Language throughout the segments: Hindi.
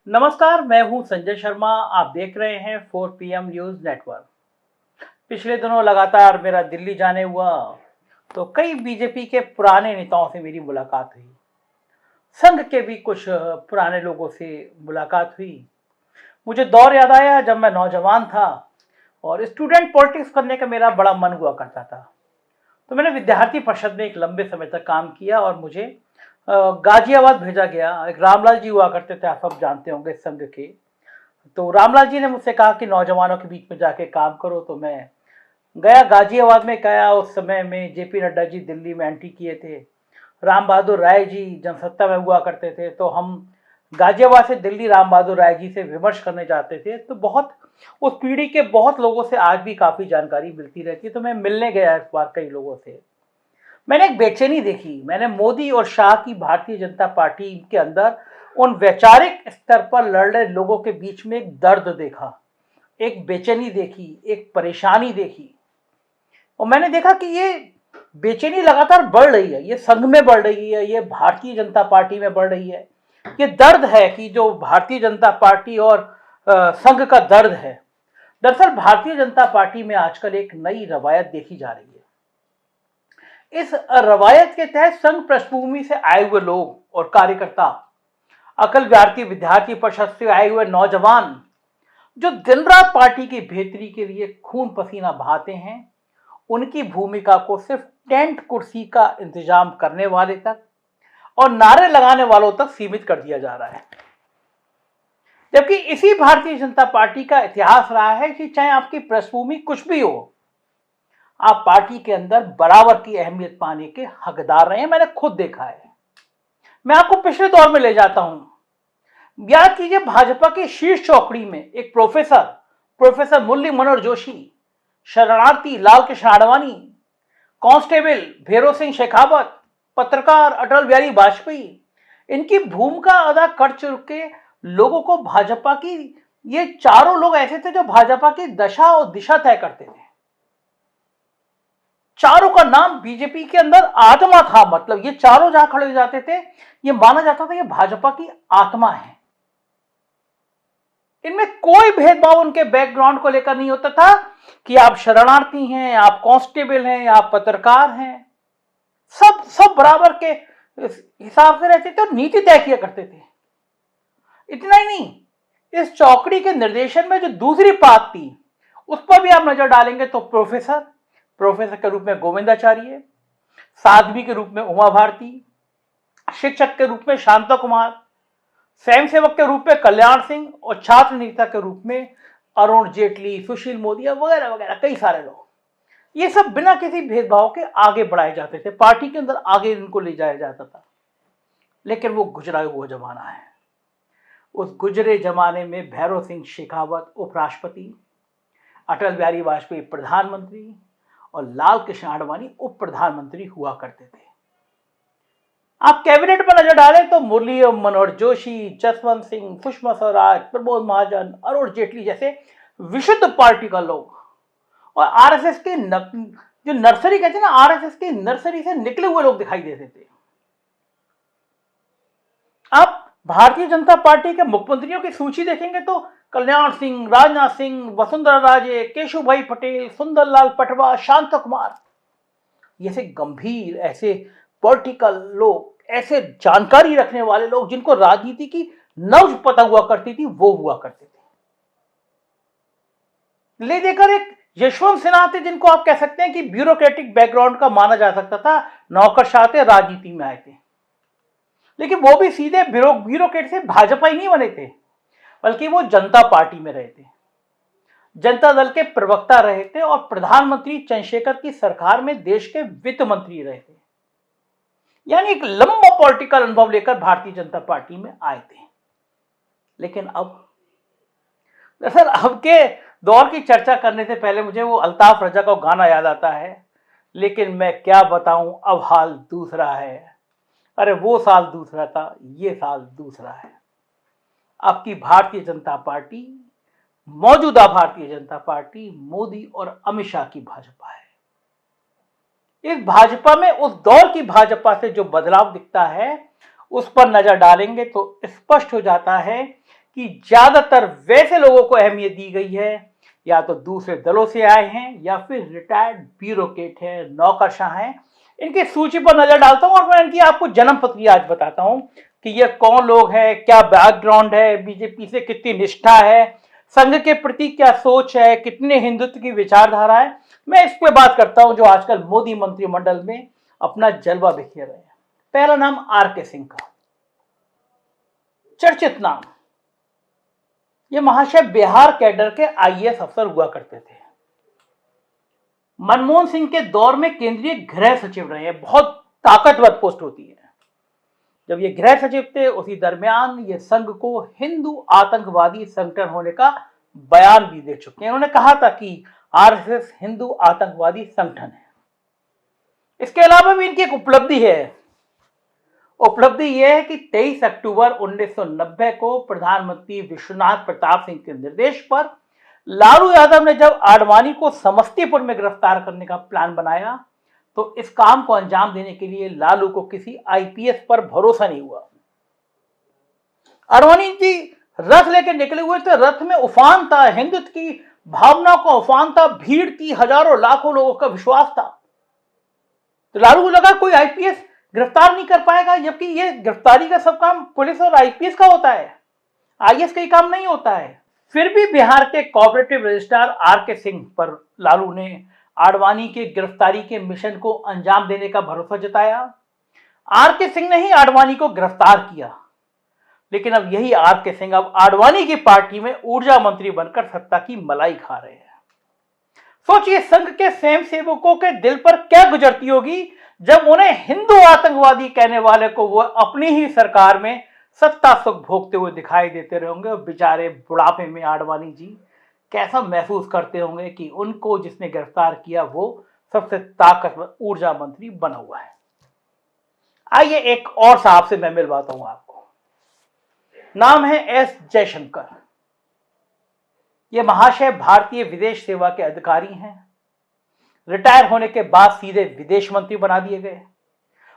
नमस्कार, मैं हूं संजय शर्मा। आप देख रहे हैं 4 PM न्यूज़ नेटवर्क। पिछले दिनों लगातार मेरा दिल्ली जाने हुआ तो कई बीजेपी के पुराने नेताओं से मेरी मुलाकात हुई। संघ के भी कुछ पुराने लोगों से मुलाकात हुई। मुझे दौर याद आया जब मैं नौजवान था और स्टूडेंट पॉलिटिक्स करने का मेरा बड़ा मन हुआ करता था। तो मैंने विद्यार्थी परिषद में एक लंबे समय तक काम किया और मुझे गाजियाबाद भेजा गया। एक रामलाल जी हुआ करते थे, आप सब जानते होंगे संघ के। तो रामलाल जी ने मुझसे कहा कि नौजवानों के बीच में जाके काम करो। तो मैं गया, गाजियाबाद में गया। उस समय में जेपी नड्डा जी दिल्ली में एंट्री किए थे, राम बहादुर राय जी जनसत्ता में हुआ करते थे। तो हम गाजियाबाद से दिल्ली राम बहादुर राय जी से विमर्श करने जाते थे। तो बहुत उस पीढ़ी के बहुत लोगों से आज भी काफ़ी जानकारी मिलती रहती है। तो मैं मिलने गया इस बार कई लोगों से। मैंने एक बेचैनी देखी। मैंने मोदी और शाह की भारतीय जनता पार्टी के अंदर उन वैचारिक स्तर पर लड़ रहे लोगों के बीच में एक दर्द देखा, एक बेचैनी देखी, एक परेशानी देखी। और मैंने देखा कि ये बेचैनी लगातार बढ़ रही है, ये संघ में बढ़ रही है, ये भारतीय जनता पार्टी में बढ़ रही है। ये दर्द है कि जो भारतीय जनता पार्टी और संघ का दर्द है। दरअसल भारतीय जनता पार्टी में आजकल एक नई रवायत देखी जा रही है। इस रवायत के तहत संघ पृष्ठभूमि से आए हुए लोग और कार्यकर्ता, अखिल भारतीय विद्यार्थी परिषद से आए हुए नौजवान, जो दिन रात पार्टी की बेहतरी के लिए खून पसीना बहाते हैं, उनकी भूमिका को सिर्फ टेंट कुर्सी का इंतजाम करने वाले तक और नारे लगाने वालों तक सीमित कर दिया जा रहा है। जबकि इसी भारतीय जनता पार्टी का इतिहास रहा है कि चाहे आपकी पृष्ठभूमि कुछ भी हो, आप पार्टी के अंदर बराबर की अहमियत पाने के हकदार रहे हैं। मैंने खुद देखा है। मैं आपको पिछले दौर में ले जाता हूं। याद कीजिए, भाजपा की शीर्ष चौकड़ी में एक प्रोफेसर मुरली मनोहर जोशी, शरणार्थी लाल कृष्ण आडवाणी, कांस्टेबल भैरों सिंह शेखावत, पत्रकार अटल बिहारी वाजपेयी, इनकी भूमिका अदा कर चुके लोगों को भाजपा की, ये चारों लोग ऐसे थे जो भाजपा की दशा और दिशा तय करते थे। चारों का नाम बीजेपी के अंदर आत्मा था। मतलब ये चारों जहां खड़े हो जाते थे, ये माना जाता था ये भाजपा की आत्मा है। इनमें कोई भेदभाव उनके बैकग्राउंड को लेकर नहीं होता था कि आप शरणार्थी हैं, आप कांस्टेबल हैं, आप पत्रकार हैं। सब बराबर के हिसाब से रहते थे और नीति तय किया करते थे। इतना ही नहीं, इस चौकड़ी के निर्देशन में जो दूसरी बात थी, उस पर भी आप नजर डालेंगे तो प्रोफेसर के रूप में गोविंदाचार्य, साध्वी के रूप में उमा भारती, शिक्षक के रूप में शांता कुमार, स्वयंसेवक के रूप में कल्याण सिंह और छात्र नेता के रूप में अरुण जेटली, सुशील मोदी वगैरह वगैरह कई सारे लोग। ये सब बिना किसी भेदभाव के आगे बढ़ाए जाते थे, पार्टी के अंदर आगे इनको ले जाया जाता था। लेकिन वो गुजरा हुआ जमाना है। उस गुजरे जमाने में भैरों सिंह शेखावत उपराष्ट्रपति, अटल बिहारी वाजपेयी प्रधानमंत्री और लाल कृष्ण आडवाणी उप प्रधानमंत्री हुआ करते थे। आप कैबिनेट पर नजर डालें तो मुरली मनोहर जोशी, जसवंत सिंह, सुषमा स्वराज, प्रमोद महाजन, अरुण जेटली जैसे विशुद्ध पार्टी का लोग और आरएसएस के जो नर्सरी कहते हैं ना, आरएसएस की नर्सरी से निकले हुए लोग दिखाई देते थे। आप भारतीय जनता पार्टी के मुख्यमंत्रियों की सूची देखेंगे तो कल्याण सिंह, राजनाथ सिंह, वसुंधरा राजे, केशु भाई पटेल, सुंदरलाल पटवा, शांता कुमार, जैसे गंभीर ऐसे पॉलिटिकल लोग, ऐसे जानकारी रखने वाले लोग जिनको राजनीति की नब्ज पता हुआ करती थी, वो हुआ करते थे। ले देकर एक यशवंत सिन्हा थे, जिनको आप कह सकते हैं कि ब्यूरोक्रेटिक बैकग्राउंड का माना जा सकता था, नौकरशाह थे, राजनीति में आए थे। लेकिन वो भी सीधे ब्यूरोक्रेट से भाजपा ही नहीं बने थे, बल्कि वो जनता पार्टी में रहे थे, जनता दल के प्रवक्ता रहे थे और प्रधानमंत्री चंद्रशेखर की सरकार में देश के वित्त मंत्री रहे थे। यानी एक लंबा पॉलिटिकल अनुभव लेकर भारतीय जनता पार्टी में आए थे। लेकिन अब दरअसल अब के दौर की चर्चा करने से पहले मुझे वो अल्ताफ रजा का गाना याद आता है, लेकिन मैं क्या बताऊं अब हाल दूसरा है। अरे वो साल दूसरा था, ये साल दूसरा है। आपकी भारतीय जनता पार्टी, मौजूदा भारतीय जनता पार्टी मोदी और अमित शाह की भाजपा है। इस भाजपा में उस दौर की भाजपा से जो बदलाव दिखता है, उस पर नजर डालेंगे तो स्पष्ट हो जाता है कि ज्यादातर वैसे लोगों को अहमियत दी गई है या तो दूसरे दलों से आए हैं या फिर रिटायर्ड ब्यूरोक्रेट है, नौकरशाह हैं। इनकी सूची पर नजर डालता हूं और मैं इनकी आपको जन्म पत्री आज बताता हूं कि ये कौन लोग हैं, क्या बैकग्राउंड है, बीजेपी से कितनी निष्ठा है, संघ के प्रति क्या सोच है, कितने हिंदुत्व की विचारधारा है। मैं इस पे बात करता हूं जो आजकल मोदी मंत्रिमंडल में अपना जलवा बिखेर रहे हैं। पहला नाम आर.के. सिंह का, चर्चित नाम। ये महाशय बिहार कैडर के आईएएस अफसर हुआ करते थे। मनमोहन सिंह के दौर में केंद्रीय गृह सचिव रहे हैं। बहुत ताकतवर पोस्ट होती है। जब ये गृह सचिव थे उसी दरमियान ये संघ को हिंदू आतंकवादी संगठन होने का बयान भी दे चुके हैं। उन्होंने कहा था कि आरएसएस हिंदू आतंकवादी संगठन है। इसके अलावा भी इनकी एक उपलब्धि है। उपलब्धि यह है कि 23 अक्टूबर 1990 को प्रधानमंत्री विश्वनाथ प्रताप सिंह के निर्देश पर लालू यादव ने जब आडवाणी को समस्तीपुर में गिरफ्तार करने का प्लान बनाया तो इस काम को अंजाम देने के लिए लालू को किसी आईपीएस पर भरोसा नहीं हुआ। आडवाणी जी रथ लेकर निकले हुए थे, रथ में उफान था, हिंदुत्व की भावना का उफान था, भीड़ थी, हजारों लाखों लोगों का विश्वास था। तो लालू को लगा कोई आईपीएस गिरफ्तार नहीं कर पाएगा, जबकि ये गिरफ्तारी का सब काम पुलिस और आईपीएस का होता है, आईएएस का ही काम नहीं होता है। फिर भी बिहार के कोऑपरेटिव रजिस्ट्रार आर.के. सिंह पर लालू ने आडवाणी के गिरफ्तारी के मिशन को अंजाम देने का भरोसा जताया। आर.के. सिंह ने ही आडवाणी को गिरफ्तार किया, लेकिन अब यही आर.के. सिंह अब आडवाणी की पार्टी में ऊर्जा मंत्री बनकर सत्ता की मलाई खा रहे हैं। सोचिए संघ के स्वयं सेवकों के दिल पर क्या गुजरती होगी जब उन्हें हिंदू आतंकवादी कहने वाले को वो अपनी ही सरकार में सत्ता सुख भोगते हुए दिखाई देते रहेंगे। और बेचारे बुढ़ापे में आडवाणी जी कैसा महसूस करते होंगे कि उनको जिसने गिरफ्तार किया वो सबसे ताकतवर ऊर्जा मंत्री बना हुआ है। आइए एक और साहब से मैं मिलवाता हूं आपको। नाम है एस जयशंकर। ये महाशय भारतीय विदेश सेवा के अधिकारी हैं। रिटायर होने के बाद सीधे विदेश मंत्री बना दिए गए।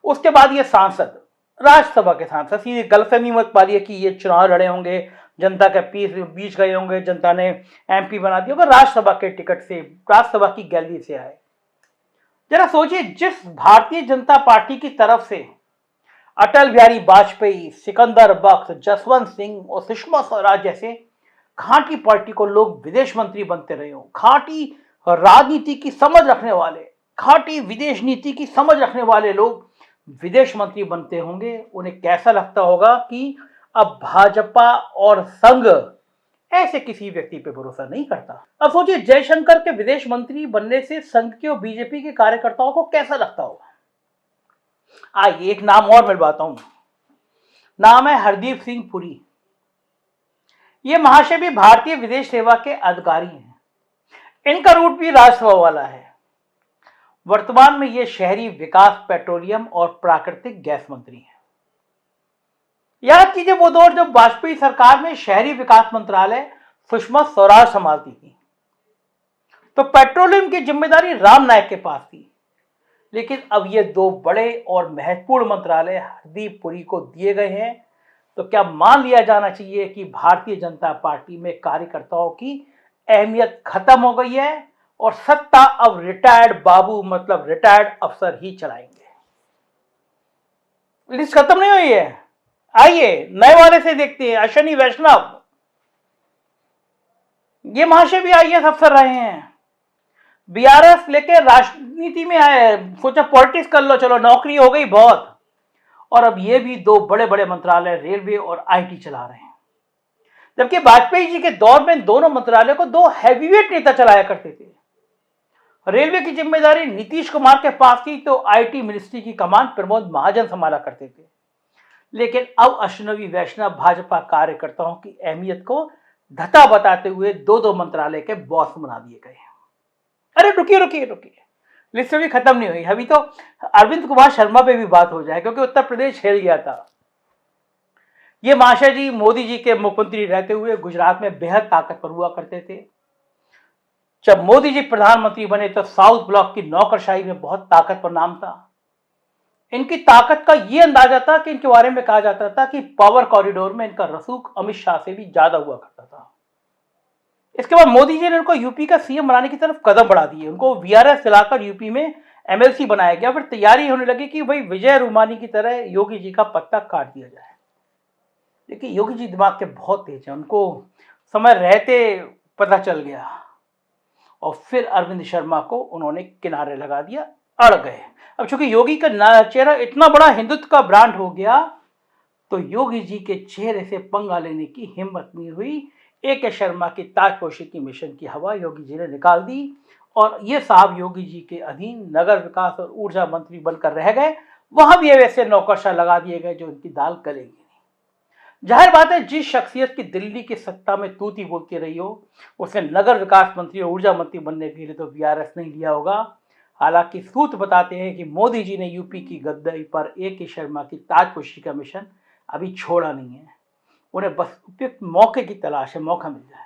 उसके बाद ये सांसद, राज्यसभा के सांसद, सीधे गलतफहमी मत पालिए कि ये चुनाव लड़े होंगे, जनता के बीच गए होंगे, जनता ने एमपी बना दिया होगा, राज्यसभा के टिकट से, राज्यसभा की गैलरी से आए। जरा सोचिए, जिस भारतीय जनता पार्टी की तरफ से अटल बिहारी वाजपेयी, सिकंदर बख्श, जसवंत सिंह और सुषमा स्वराज जैसे खांटी पार्टी को लोग विदेश मंत्री बनते रहे हो, खांटी राजनीति की समझ रखने वाले, खांटी विदेश नीति की समझ रखने वाले लोग विदेश मंत्री बनते होंगे, उन्हें कैसा लगता होगा कि अब भाजपा और संघ ऐसे किसी व्यक्ति पे भरोसा नहीं करता। अब सोचिए जयशंकर के विदेश मंत्री बनने से संघ के और बीजेपी के कार्यकर्ताओं को कैसा लगता होगा। आइए एक नाम और मिलवाता हूं। नाम है हरदीप सिंह पुरी। ये महाशय भी भारतीय विदेश सेवा के अधिकारी हैं। इनका रूट भी राज्यसभा वाला है। वर्तमान में ये शहरी विकास, पेट्रोलियम और प्राकृतिक गैस मंत्री हैं। याद कीजिए वो दौर जब वाजपेयी सरकार में शहरी विकास मंत्रालय सुषमा स्वराज संभालती थी, तो पेट्रोलियम की जिम्मेदारी राम नायक के पास थी। लेकिन अब ये दो बड़े और महत्वपूर्ण मंत्रालय हरदीप पुरी को दिए गए हैं, तो क्या मान लिया जाना चाहिए कि भारतीय जनता पार्टी में कार्यकर्ताओं की अहमियत खत्म हो गई है और सत्ता अब रिटायर्ड बाबू मतलब रिटायर्ड अफसर ही चलाएंगे। लिस्ट खत्म नहीं हुई है। आइए नए वाले से देखते हैं। अश्विनी वैष्णव, ये महाशय भी आईएएस अफसर रहे हैं। बीआरएस लेके राजनीति में आए, सोचा पॉलिटिक्स कर लो, चलो नौकरी हो गई बहुत। और अब ये भी दो बड़े बड़े मंत्रालय, रेलवे और आईटी चला रहे हैं। जबकि वाजपेयी जी के दौर में दोनों मंत्रालय को दो हैवीवेट नेता चलाया करते थे। रेलवे की जिम्मेदारी नीतीश कुमार के पास थी, तो आईटी मिनिस्ट्री की कमान प्रमोद महाजन संभाला करते थे। लेकिन अब अश्विनी वैष्णव भाजपा कार्यकर्ताओं की अहमियत को धता बताते हुए दो दो मंत्रालय के बॉस बना दिए गए। अरे रुकिए रुकिए रुकिए, लिस्ट भी खत्म नहीं हुई। अभी तो अरविंद कुमार शर्मा पे भी बात हो जाए, क्योंकि उत्तर प्रदेश हिल गया था। ये महाशय जी मोदी जी के मुख्यमंत्री रहते हुए गुजरात में बेहद ताकतवर हुआ करते थे। जब मोदी जी प्रधानमंत्री बने तो साउथ ब्लॉक की नौकरशाही में बहुत ताकतवर नाम था। इनकी ताकत का ये अंदाजा था कि इनके बारे में कहा जाता था कि पावर कॉरिडोर में इनका रसूख अमित शाह से भी ज्यादा हुआ करता था। इसके बाद मोदी जी ने उनको यूपी का सीएम बनाने की तरफ कदम बढ़ा दिए। उनको वीआरएस दिलाकर यूपी में एमएलसी बनाया गया। फिर तैयारी होने लगी कि भाई विजय रूमानी की तरह योगी जी का पत्ता काट दिया जाए। लेकिन योगी जी दिमाग के बहुत तेज हैं, उनको समय रहते पता चल गया और फिर अरविंद शर्मा को उन्होंने किनारे लगा दिया, अड़ गए। अब चूंकि योगी का चेहरा इतना बड़ा हिंदुत्व का ब्रांड हो गया तो योगी जी के चेहरे से पंगा लेने की हिम्मत नहीं हुई। ए.के. शर्मा की ताजपोशी की मिशन की हवा योगी जी ने निकाल दी और ये साहब योगी जी के अधीन नगर विकास और ऊर्जा मंत्री बनकर रह गए। वहां भी वैसे नौकरशाह लगा दिए गए जो इनकी दाल गलेगी नहीं। जाहिर बात है, जिस शख्सियत की दिल्ली की सत्ता में तूती बोलती रही हो उसने नगर विकास मंत्री और ऊर्जा मंत्री बनने के लिए तो वीआरएस नहीं लिया होगा। हालांकि सूत्र बताते हैं कि मोदी जी ने यूपी की गद्दारी पर ए.के. शर्मा की ताजपोशी का मिशन अभी छोड़ा नहीं है। उन्हें बस उपयुक्त मौके की तलाश है, मौका मिल जाए।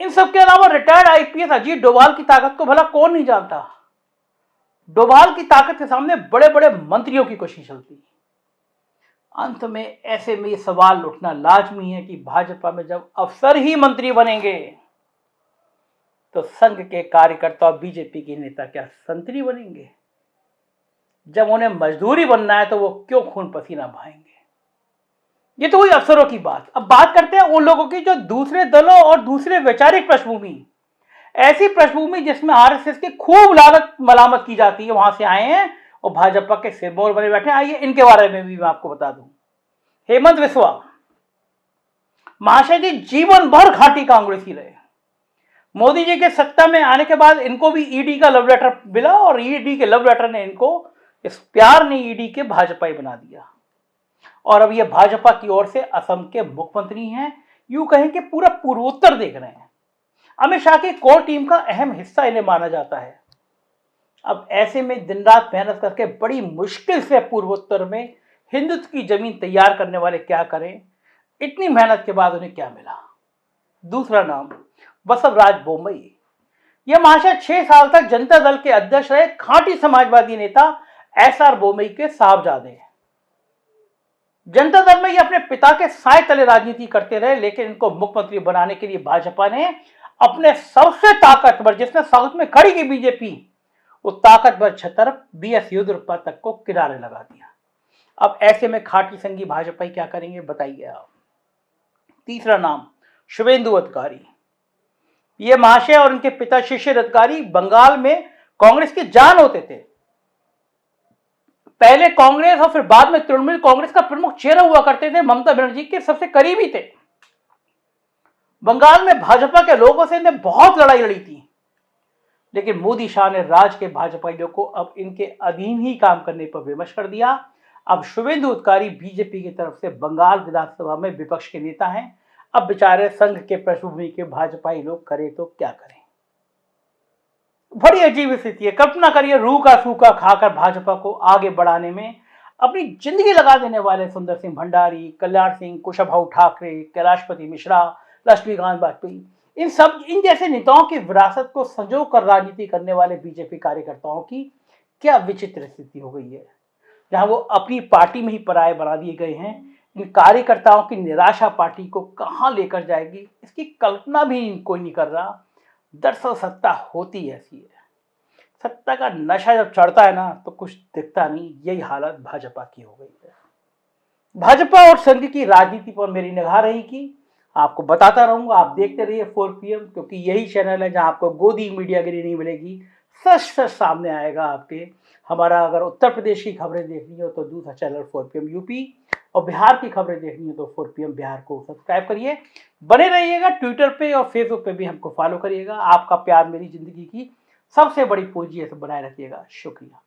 इन सब के अलावा रिटायर्ड आईपीएस अजीत डोभाल की ताकत को भला कौन नहीं जानता। डोभाल की ताकत के सामने बड़े बड़े मंत्रियों की कोशिश चलती। अंत में ऐसे में ये सवाल उठना लाजमी है कि भाजपा में जब अफसर ही मंत्री बनेंगे तो संघ के कार्यकर्ता और बीजेपी के नेता क्या संतरी बनेंगे? जब उन्हें मजदूरी बनना है तो वो क्यों खून पसीना बहाएंगे? ये तो हुई अफसरों की बात। अब बात करते हैं उन लोगों की जो दूसरे दलों और दूसरे वैचारिक पृष्ठभूमि, ऐसी पृष्ठभूमि जिसमें आरएसएस की खूब लागत मलामत की जाती है, वहां से आए हैं और भाजपा के सिरमौर बने बैठे। आइए इनके बारे में भी मैं आपको बता दूं। हेमंत बिस्वा महाशय जी जीवन भर घाटी कांग्रेसी रहे। मोदी जी के सत्ता में आने के बाद इनको भी ईडी का लव लेटर मिला और ईडी के लव लेटर ने इनको, इस प्यार ने ईडी के भाजपाई बना दिया और अब ये भाजपा की ओर से असम के मुख्यमंत्री हैं। यूं कहें कि पूरा पूर्वोत्तर देख रहे हैं। अमित शाह की कोर टीम का अहम हिस्सा इन्हें माना जाता है। अब ऐसे में दिन रात मेहनत करके बड़ी मुश्किल से पूर्वोत्तर में हिंदुत्व की जमीन तैयार करने वाले क्या करें? इतनी मेहनत के बाद उन्हें क्या मिला? दूसरा नाम बसवराज बोम्मई। यह महाशय 6 साल तक जनता दल के अध्यक्ष रहे खांटी समाजवादी नेता एसआर बोम्मई के साहबजादे हैं। जनता दल में ये अपने पिता के साए तले राजनीति करते रहे, लेकिन इनको मुख्यमंत्री बनाने के लिए भाजपा ने अपने सबसे ताकतवर, जिसने साउथ में खड़ी की बीजेपी, वो ताकतवर छतर बीएस येदियुरप्पा तक को किनारे लगा दिया। अब ऐसे में खाटी संघी भाजपा क्या करेंगे बताइए आप। तीसरा नाम शुभेंदु अधिकारी। ये महाशय और उनके पिता शिशिर अधिकारी बंगाल में कांग्रेस की जान होते थे। पहले कांग्रेस और फिर बाद में तृणमूल कांग्रेस का प्रमुख चेहरा हुआ करते थे। ममता बनर्जी के सबसे करीबी थे। बंगाल में भाजपा के लोगों से इन्हें बहुत लड़ाई लड़ी थी, लेकिन मोदी शाह ने राज के भाजपाइयों को अब इनके अधीन ही काम करने पर विमर्श कर दिया। अब शुभेंदु अधिकारी बीजेपी की तरफ से बंगाल विधानसभा में विपक्ष के नेता हैं। अब बेचारे संघ के पृष्ठभूमि के भाजपाई लोग करें तो क्या करें? बड़ी अजीब स्थिति है। कल्पना करिए, रूखा सूखा खाकर भाजपा को आगे बढ़ाने में अपनी जिंदगी लगा देने वाले सुंदर सिंह भंडारी, कल्याण सिंह, कुशाभाऊ ठाकरे, कैलाशपति मिश्रा, लक्ष्मीकांत वाजपेयी, इन जैसे नेताओं की विरासत को संजो कर राजनीति करने वाले बीजेपी कार्यकर्ताओं की क्या विचित्र स्थिति हो गई है, जहां वो अपनी पार्टी में ही पराये बना दिए गए हैं। इन कार्यकर्ताओं की निराशा पार्टी को कहां लेकर जाएगी, इसकी कल्पना भी कोई नहीं कर रहा। दरअसल सत्ता होती ऐसी है। सत्ता का नशा जब चढ़ता है ना तो कुछ दिखता नहीं। यही हालत भाजपा की हो गई है। भाजपा और संघ की राजनीति पर मेरी निगाह रहेगी, आपको बताता रहूंगा। आप देखते रहिए 4 PM, क्योंकि यही चैनल है जहां आपको गोदी मीडियागिरी नहीं मिलेगी। सच सच सामने आएगा आपके। हमारा अगर उत्तर प्रदेश की खबरें देखनी हो तो दूसरा चैनल 4 PM यूपी, और बिहार की खबरें देखनी हो तो 4 PM बिहार को सब्सक्राइब करिए। बने रहिएगा। ट्विटर पे और फेसबुक पे भी हमको फॉलो करिएगा। आपका प्यार मेरी जिंदगी की सबसे बड़ी पूंजी है, तो बनाए रखिएगा। शुक्रिया।